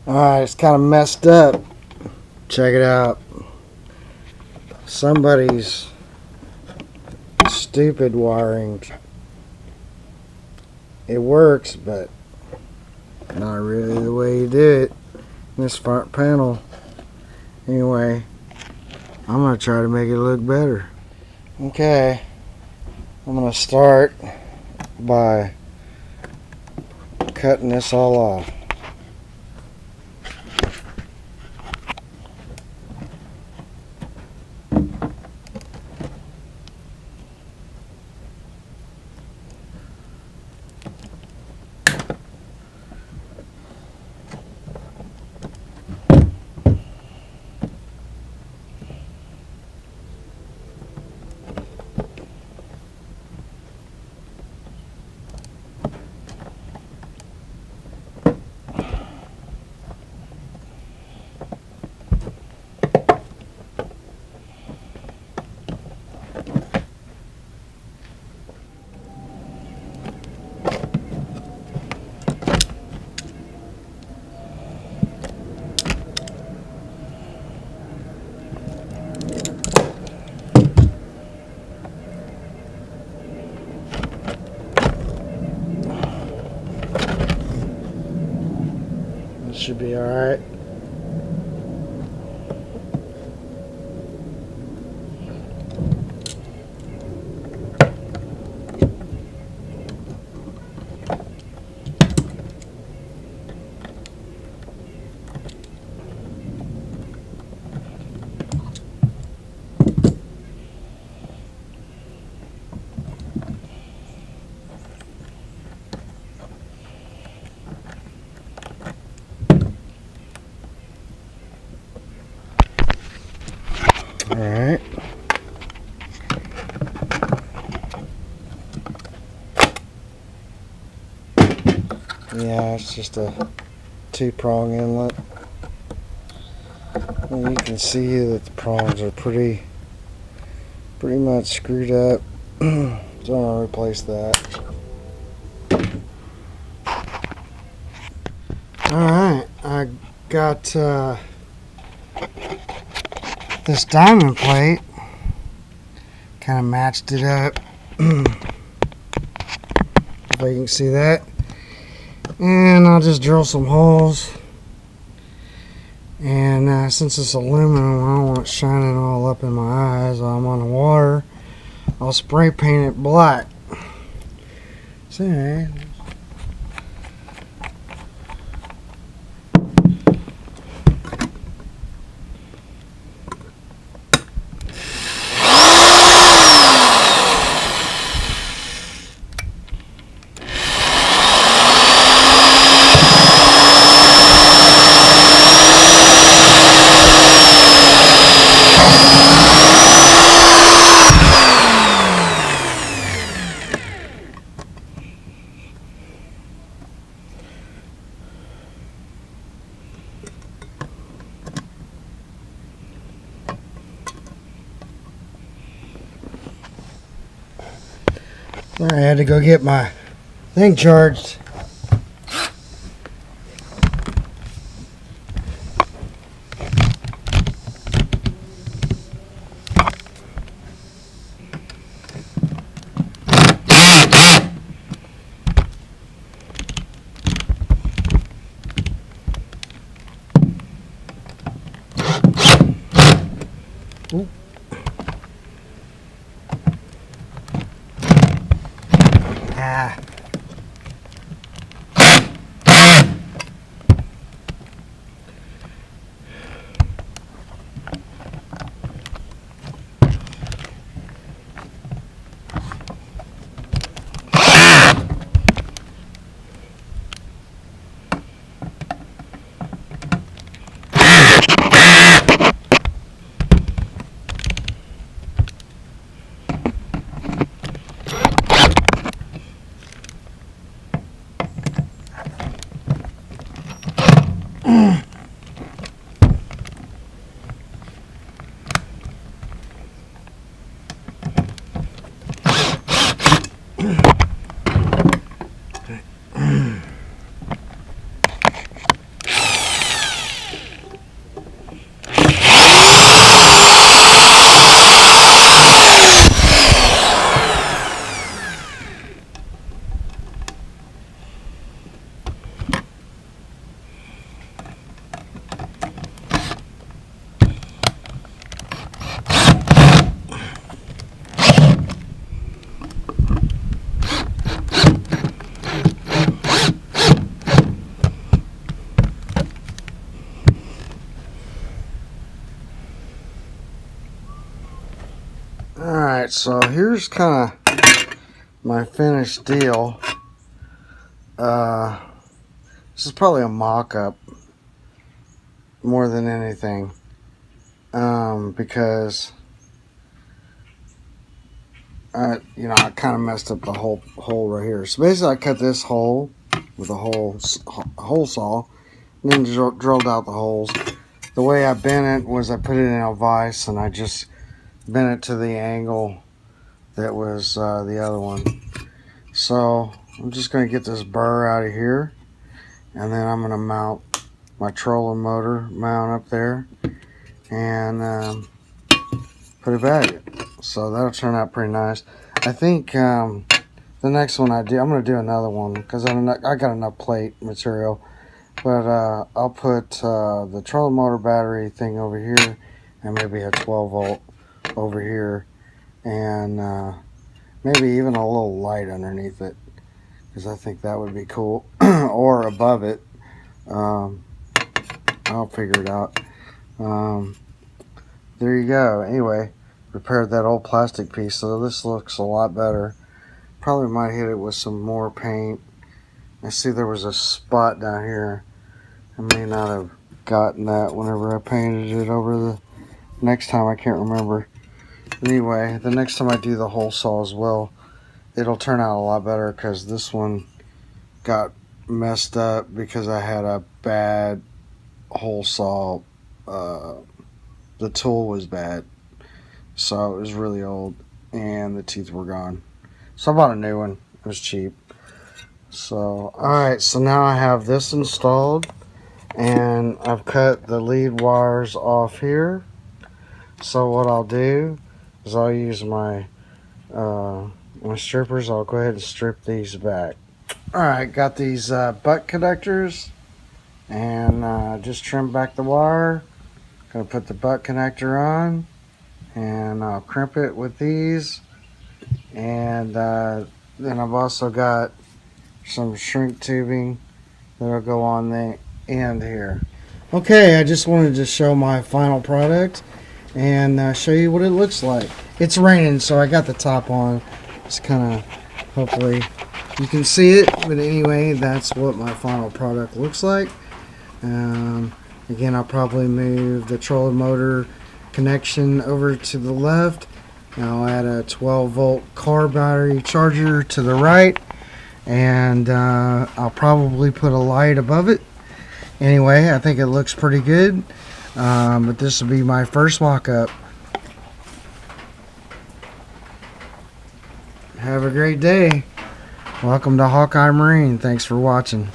Alright, it's kind of messed up. Check it out. Somebody's stupid wiring. It works, but not really the way you do it. This front panel. Anyway, I'm going to try to make it look better. Okay, I'm going to start by cutting this all off. Should be alright. Alright. Yeah, it's just a two-prong inlet. And you can see that the prongs are pretty much screwed up. So I'm gonna replace that. Alright, I got this diamond plate, kind of matched it up. If you can see that. And I'll just drill some holes. And since it's aluminum, I don't want it shining all up in my eyes while I'm on the water. I'll spray paint it black. So anyway, I had to go get my thing charged. Ooh. Ah. Alright, so here's kind of my finished deal. This is probably a mock-up more than anything, because I kind of messed up the whole hole right here. So basically, I cut this hole with a hole saw, and then drilled out the holes. The way I bent it was I put it in a vise, and I just bent it to the angle that was the other one. So I'm just going to get this burr out of here, and then I'm going to mount my trolling motor mount up there and put it back. So that'll turn out pretty nice. I think the next one I'm going to do another one because I got enough plate material. But I'll put the trolling motor battery thing over here and maybe a 12 volt over here, and maybe even a little light underneath it, because I think that would be cool. Or above it. I'll figure it out. There you go. Anyway, repaired that old plastic piece, so this looks a lot better. Probably might hit it with some more paint. I see there was a spot down here. I may not have gotten that whenever I painted it over the next time. I can't remember. Anyway, the next time I do the hole saw as well, it'll turn out a lot better, because this one got messed up because I had a bad hole saw. The tool was bad, so it was really old and the teeth were gone. So I bought a new one. It was cheap. So alright, so now I have this installed, and I've cut the lead wires off here. So what I'll do is I'll use my my strippers. I'll go ahead and strip these back. Alright, got these butt connectors, and just trim back the wire. Gonna put the butt connector on, and I'll crimp it with these, and then I've also got some shrink tubing that'll go on the end here. Okay, I just wanted to show my final product and show you what it looks like. It's raining, so I got the top on. It's kind of, hopefully you can see it, but anyway, that's what my final product looks like. Again, I'll probably move the trolling motor connection over to the left. I'll add a 12 volt car battery charger to the right, and I'll probably put a light above it. Anyway, I think it looks pretty good, but this will be my first mock-up. Have a great day. Welcome to Hawkeye Marine. Thanks for watching.